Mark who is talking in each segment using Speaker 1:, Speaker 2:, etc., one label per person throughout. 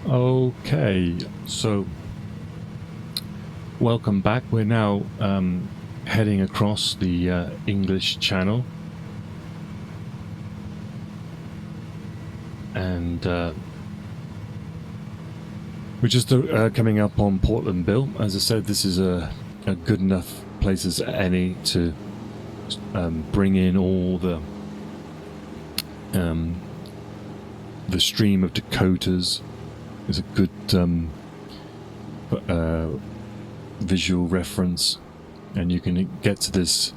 Speaker 1: Okay, so welcome back. We're now heading across the English Channel, and we're just coming up on Portland Bill. As I said, this is a good enough place as any to bring in all the stream of Dakotas. Is a good visual reference, and you can get to this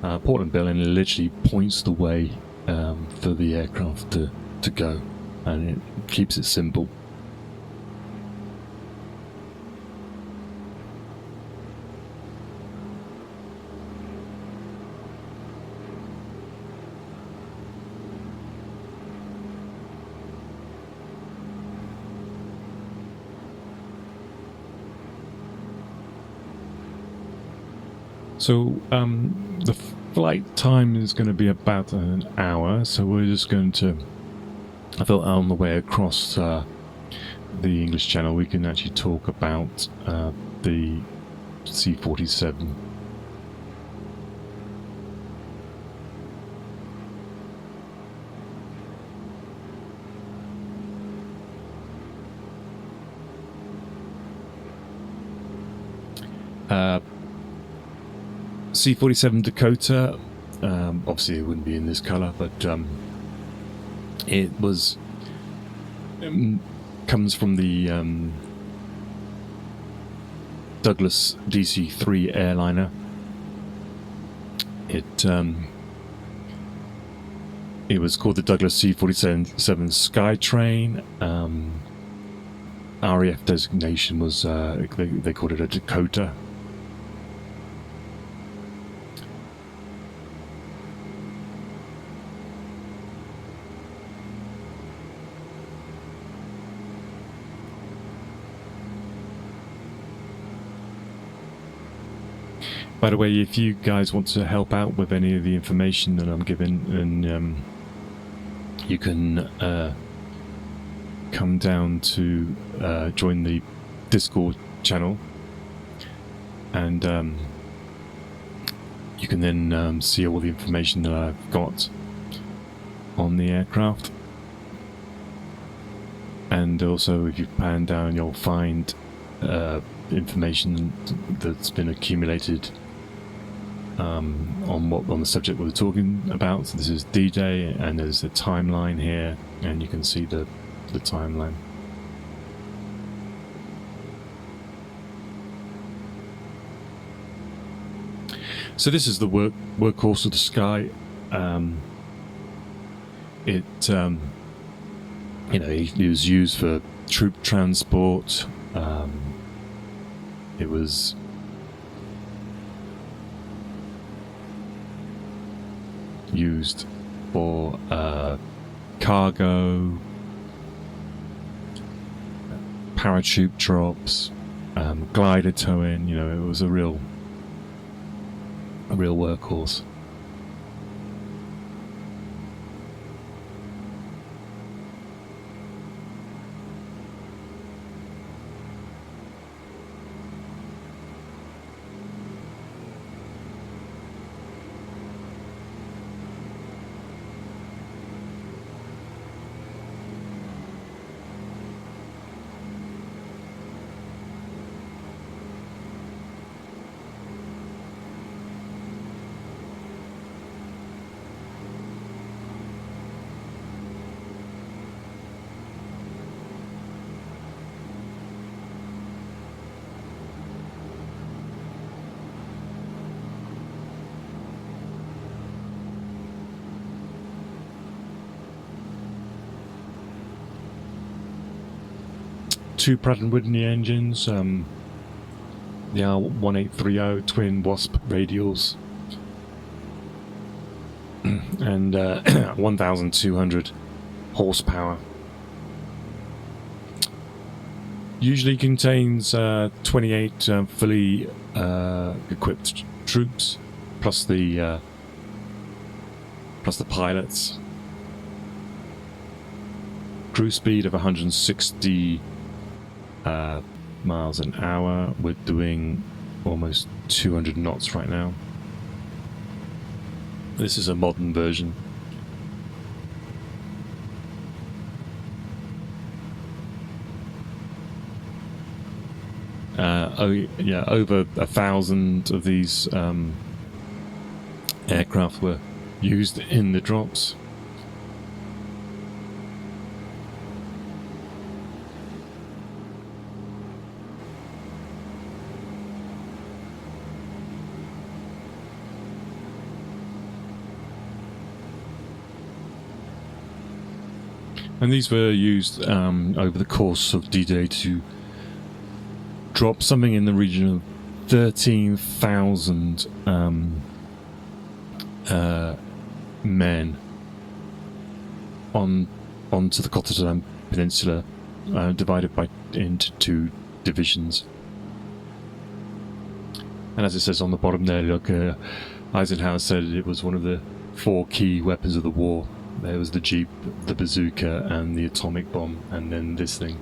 Speaker 1: Portland Bill, and it literally points the way for the aircraft to go, and it keeps it simple. So the flight time is going to be about an hour, so we're just going to, I thought on the way across the English Channel we can actually talk about the C-47. C-47 Dakota, obviously it wouldn't be in this colour, but it was comes from the Douglas DC-3 airliner. It was called the Douglas C-47 Skytrain. RAF designation was they called it a Dakota. By the way, if you guys want to help out with any of the information that I'm giving, and you can come down to join the Discord channel, and you can then see all the information that I've got on the aircraft. And also, if you pan down, you'll find information that's been accumulated on the subject we're talking about. So this is D-Day, and there's a timeline here, and you can see the timeline. So this is the workhorse of the sky. It was used for troop transport. It was used for cargo, parachute drops, glider towing. It was a real workhorse. Two Pratt & Whitney engines, the R1830 twin Wasp radials, and 1,200 horsepower. Usually contains 28 fully equipped troops, plus the pilots. Cruise speed of 160 miles an hour. We're doing almost 200 knots right now. This is a modern version. Over 1,000 of these aircraft were used in the drops. And these were used over the course of D-Day to drop something in the region of 13,000 men onto the Cotentin Peninsula, divided into 2 divisions. And as it says on the bottom there, look, Eisenhower said it was one of the 4 key weapons of the war. There was the Jeep, the bazooka, and the atomic bomb, and then this thing.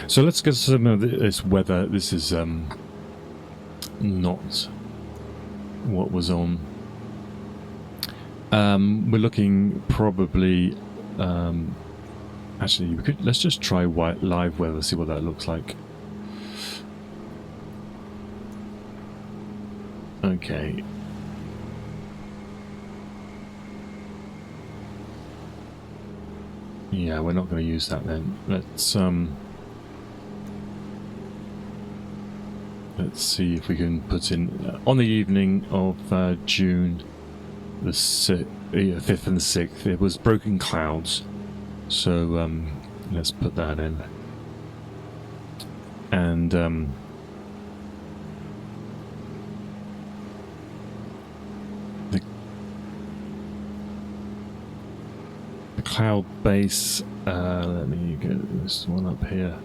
Speaker 1: So let's get some of this weather. This is not what was on. We're looking probably. Actually, let's just try live weather, see what that looks like. Okay. Yeah, we're not going to use that then. Let's see if we can put in on the evening of June the 5th and the 6th. It was broken clouds. So let's put that in, and the cloud base. Let me get this one up here.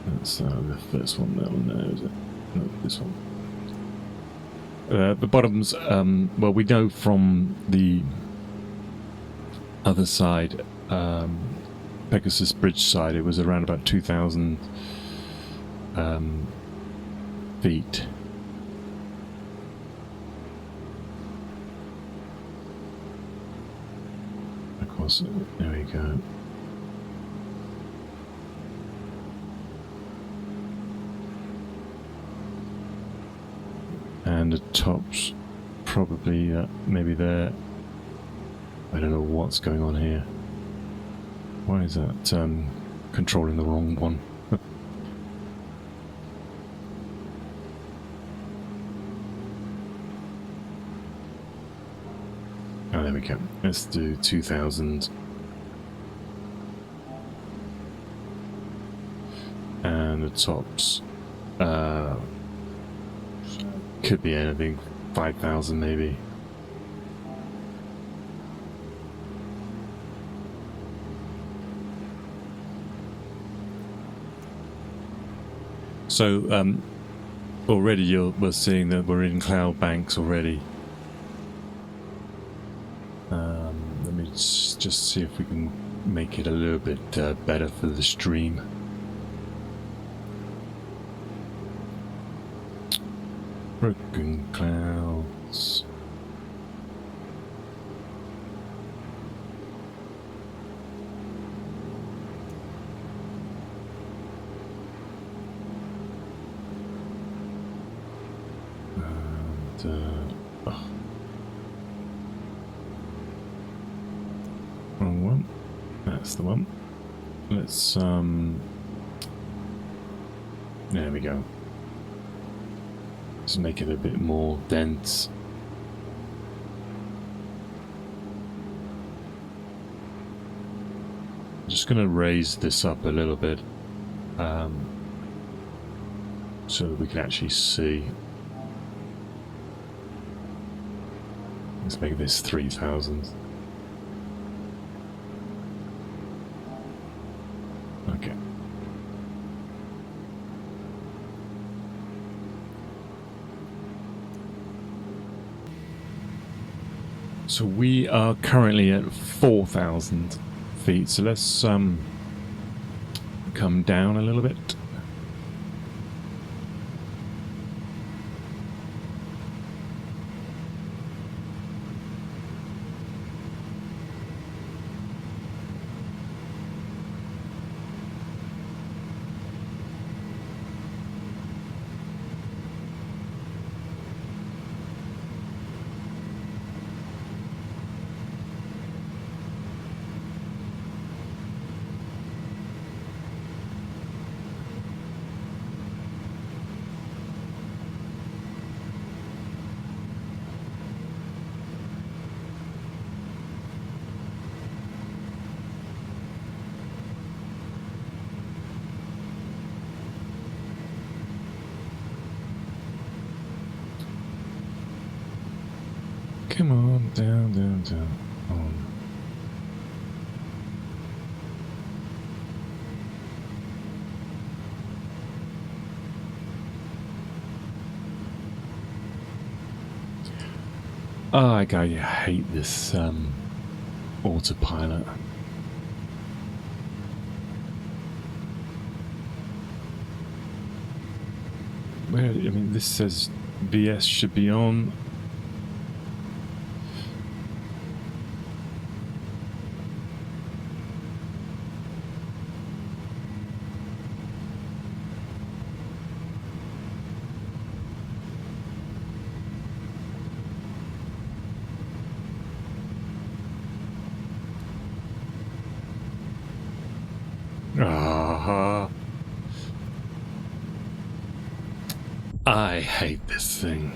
Speaker 1: That's the first one. That one there, is it? No, this one. The bottoms, well, we know from the other side, Pegasus Bridge side, it was around about 2,000 feet. Of course, there we go. And the tops probably maybe there. I don't know what's going on here. Why is that controlling the wrong one? Oh, there we go. Let's do 2,000. And the tops could be anything, 5,000 maybe. So already we're seeing that we're in cloud banks already. Let me just see if we can make it a little bit better for the stream. Broken clouds. And, wrong one. That's the one. Let's there we go. Just make it a bit more dense. I'm just going to raise this up a little bit so that we can actually see. Let's make this 3,000. So we are currently at 4,000 feet. So let's come down a little bit. Come on, down, down, down, on. Oh, I hate this autopilot. Where, I mean, this says VS should be on. I hate this thing.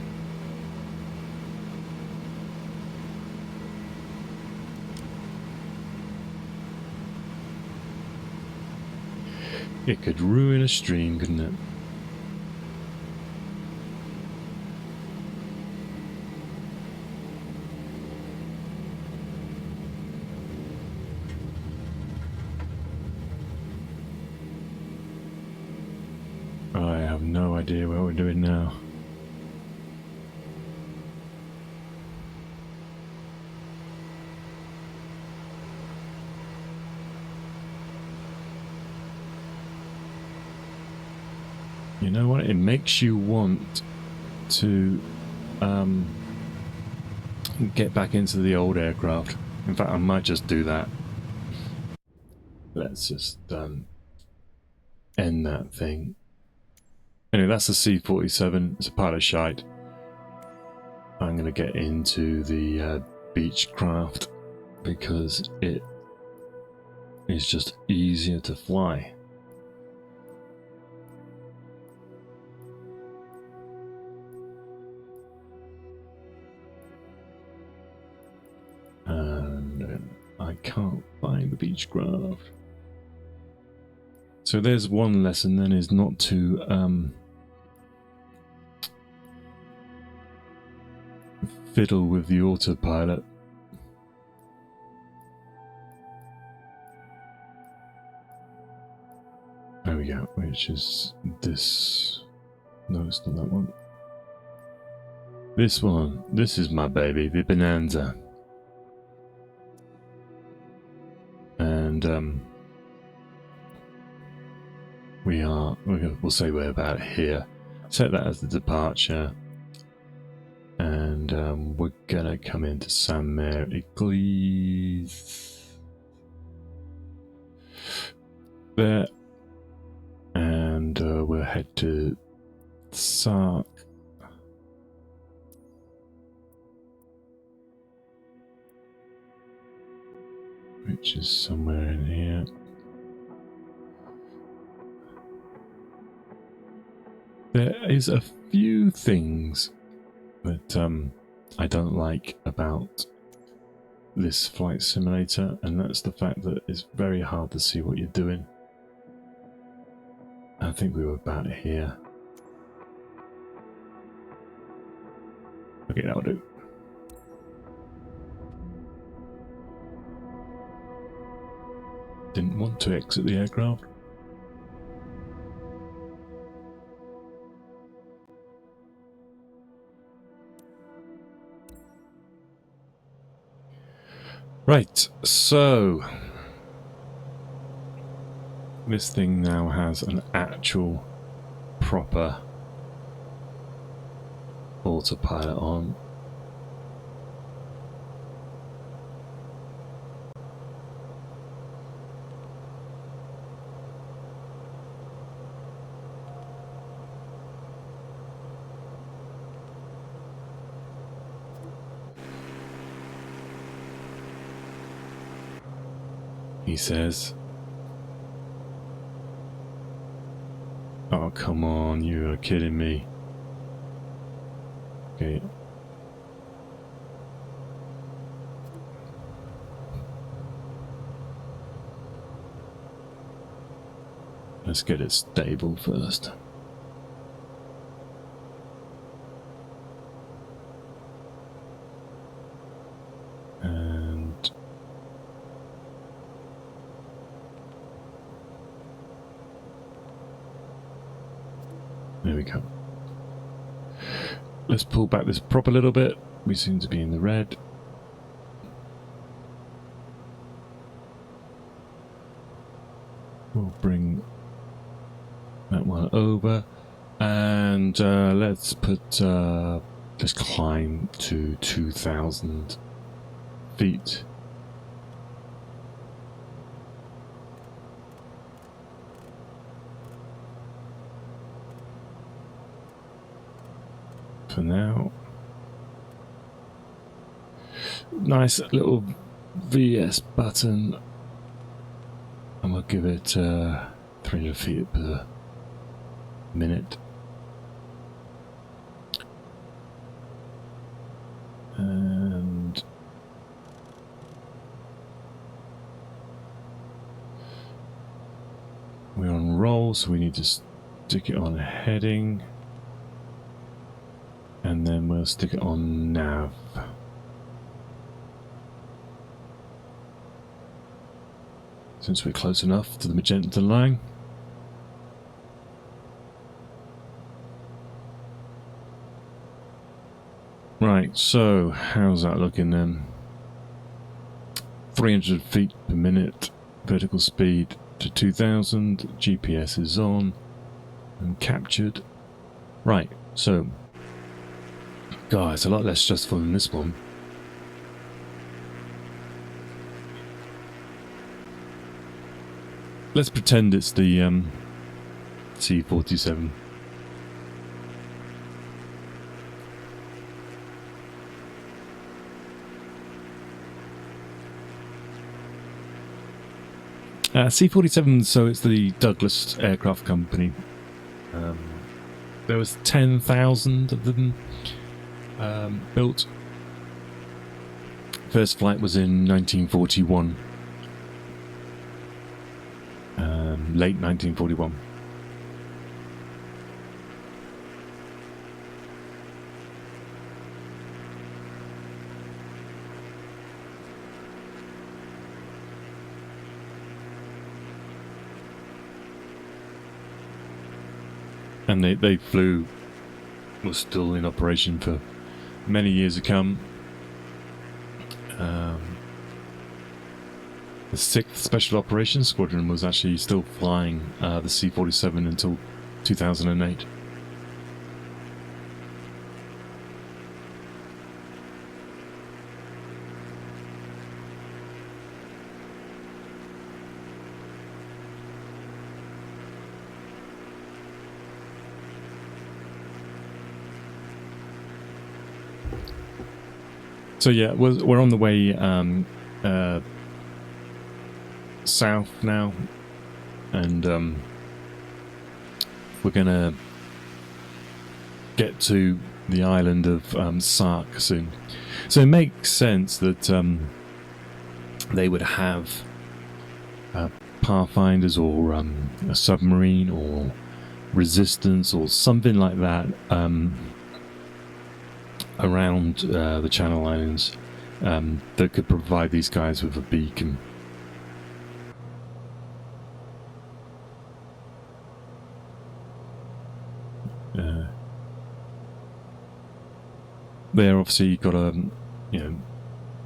Speaker 1: It could ruin a stream, couldn't it? I have no idea what we're doing now. You know what? It makes you want to get back into the old aircraft. In fact, I might just do that. Let's just end that thing. Anyway, that's the C-47. It's a pile of shite. I'm going to get into the Beechcraft because it is just easier to fly. And I can't find the Beechcraft. So there's one lesson then, is not to fiddle with the autopilot. There we go, which is this. No, it's not that one. This one. This is my baby, the Bonanza. And we'll say we're about here. Set that as the departure. And we're gonna come into Sainte-Mère-Église there, and we'll head to Sark, which is somewhere in here. There is a few things that I don't like about this flight simulator, and that's the fact that it's very hard to see what you're doing. I think we were about here. Okay, that'll do. Didn't want to exit the aircraft. Right, so this thing now has an actual proper autopilot on. He says, "Oh, come on, you are kidding me." Okay. Let's get it stable first. And there we go. Let's pull back this prop a little bit. We seem to be in the red. We'll bring that one over, and let's climb to 2,000 feet. For now. Nice little VS button, and we'll give it 300 feet per minute. And we're on roll, so we need to stick it on heading, and then we'll stick it on nav. Since we're close enough to the magenta line. Right, so how's that looking then? 300 feet per minute, vertical speed to 2,000, GPS is on and captured. Right, so, God, it's a lot less stressful than this one. Let's pretend it's the C-47. C-47, so it's the Douglas Aircraft Company. There was 10,000 of them built. First flight was in 1941. Late 1941. And they flew, was still in operation for many years to come. The 6th Special Operations Squadron was actually still flying the C-47 until 2008. So yeah, we're on the way south now, and we're gonna get to the island of Sark soon. So it makes sense that they would have pathfinders or a submarine or resistance or something like that around the Channel Islands that could provide these guys with a beacon. They're obviously got a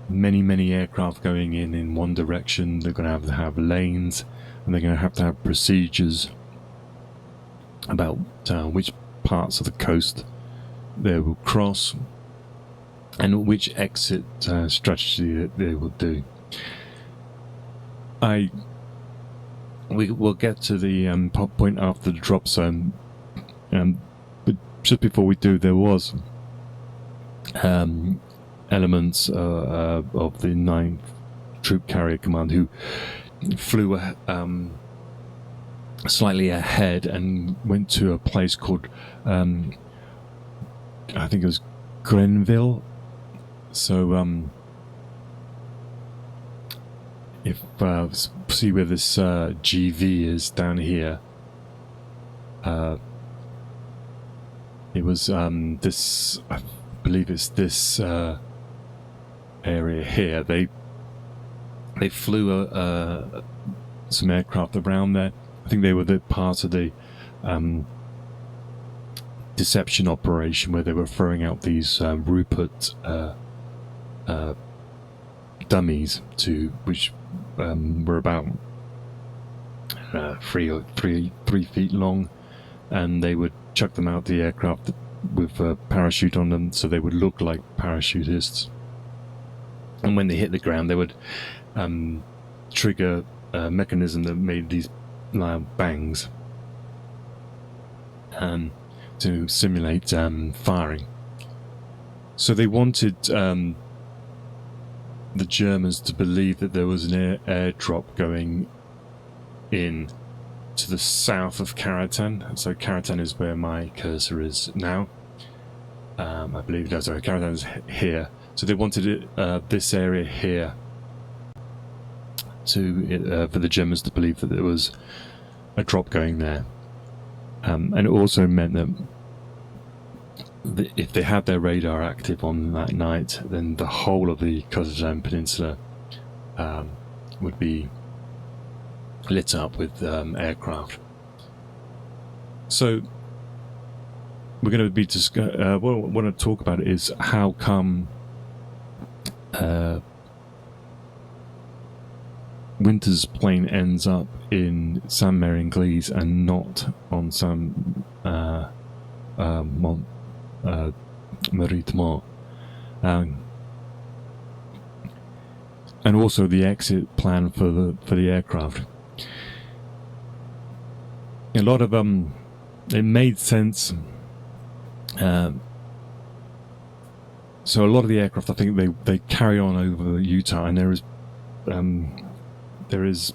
Speaker 1: many aircraft going in one direction. They're going to have lanes, and they're going to have procedures about which parts of the coast they will cross and which exit strategy that they will do. We will get to the point after the drop zone, but just before we do, there was elements of the 9th Troop Carrier Command who flew slightly ahead and went to a place called I think it was Grenville. So if see where this GV is down here, it was this, I believe it's this area here. They flew some aircraft around there. I think they were the part of the deception operation where they were throwing out these Rupert dummies which were about 3 feet long, and they would chuck them out the aircraft with a parachute on them, so they would look like parachutists. And when they hit the ground, they would trigger a mechanism that made these loud bangs to simulate firing. So they wanted the Germans to believe that there was an airdrop going in to the south of Carentan. So Carentan is where my cursor is now. I believe that's where Carentan is here. So they wanted it, this area here for the Germans to believe that there was a drop going there. And it also meant that if they had their radar active on that night, then the whole of the Cotentin Peninsula would be lit up with aircraft. So we're going to be what I want to talk about is how come Winter's plane ends up in Sainte-Mère-Église and not on Meritement, and also the exit plan for the aircraft. A lot of it made sense. So a lot of the aircraft, I think they carry on over Utah, and there is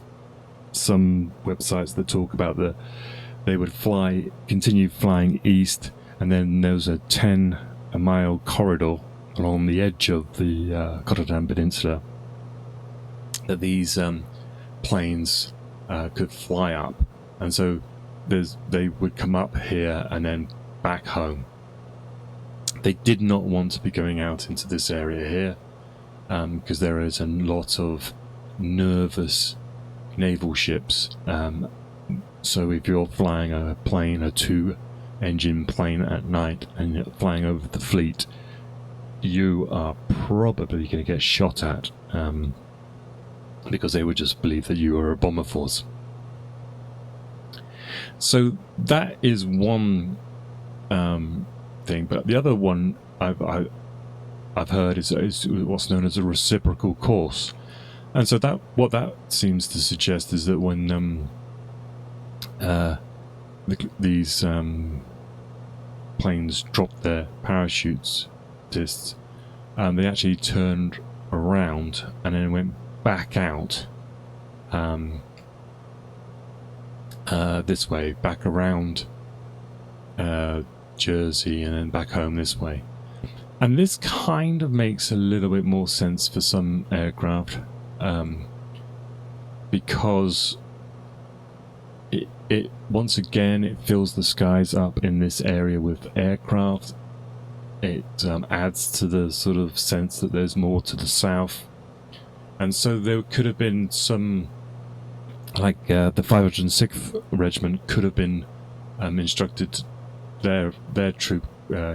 Speaker 1: some websites that talk about that they would continue flying east, and then there's a 10-mile corridor along the edge of the Cotentin Peninsula that these planes could fly up, and so they would come up here and then back home. They did not want to be going out into this area here because there is a lot of nervous naval ships. So if you're flying a 2-engine plane at night and you're flying over the fleet, you are probably going to get shot at because they would just believe that you are a bomber force. So that is one thing, but the other one I've heard is what's known as a reciprocal course, and so what that seems to suggest is that when these planes dropped their parachutes discs, they actually turned around and then went back out this way, back around Jersey, and then back home this way. And this kind of makes a little bit more sense for some aircraft, because it once again it fills the skies up in this area with aircraft. It adds to the sort of sense that there's more to the south, and so there could have been some, like the 506th Regiment could have been instructed, their troop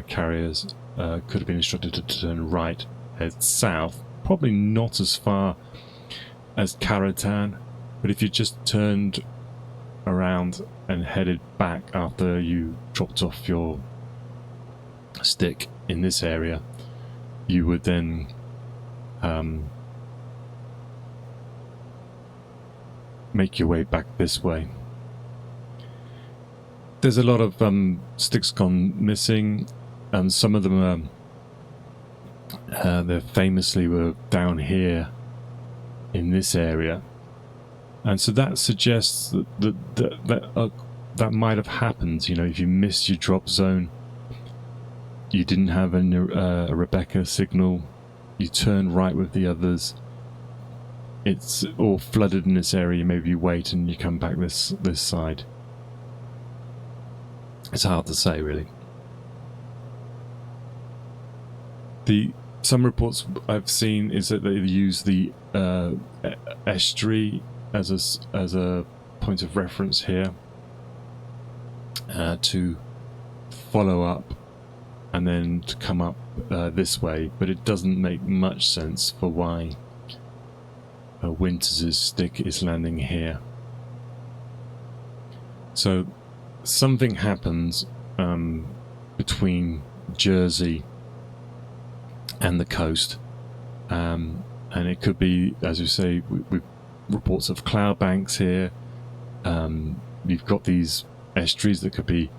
Speaker 1: carriers could have been instructed to turn right, head south, probably not as far as Carentan, but if you just turned around and headed back after you dropped off your stick in this area, you would then make your way back this way. There's a lot of sticks gone missing, and some of them they famously were down here in this area, and so that suggests that might have happened. You know, if you missed your drop zone, you didn't have a Rebecca signal, you turn right with the others, it's all flooded in this area, maybe you wait and you come back this side. It's hard to say, really. Some reports I've seen is that they use the estuary as a point of reference here to follow up and then to come up this way, but it doesn't make much sense for why Winters' stick is landing here. So something happens between Jersey and the coast, and it could be, as you say, we've reports of cloud banks here. You've got these estuaries that could be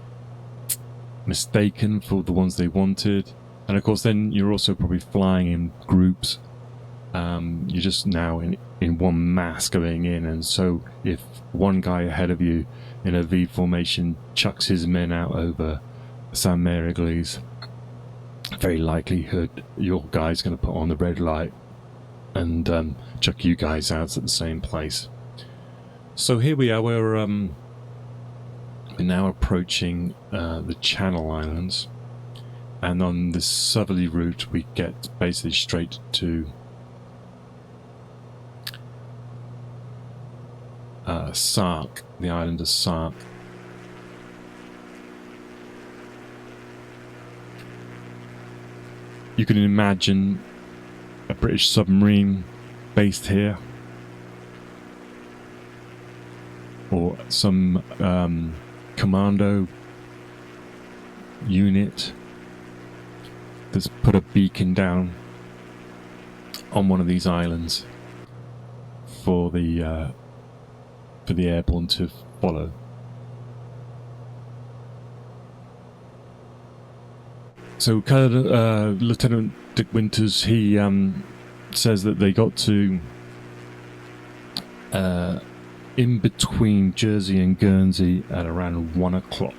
Speaker 1: mistaken for the ones they wanted, and of course then you're also probably flying in groups. You're just now in one mass going in, and so if one guy ahead of you in a V formation chucks his men out over Sainte-Mère-Église, very likelihood your guy's going to put on the red light and chuck you guys out at the same place. So here we are, we're now approaching the Channel Islands, and on this southerly route we get basically straight to Sark, the island of Sark. You can imagine a British submarine based here, or some commando unit that's put a beacon down on one of these islands for the airborne to follow. So Lieutenant Dick Winters, he says that they got to in between Jersey and Guernsey at around 1 o'clock.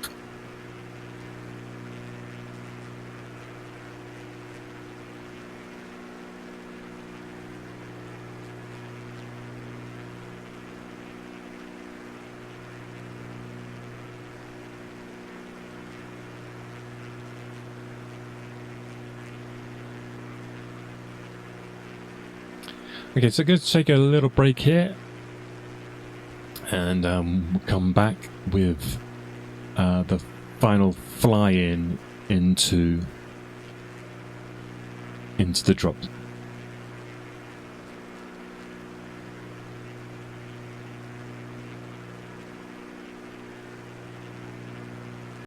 Speaker 1: Okay, so going to take a little break here, and we'll come back with the final fly-in into the drop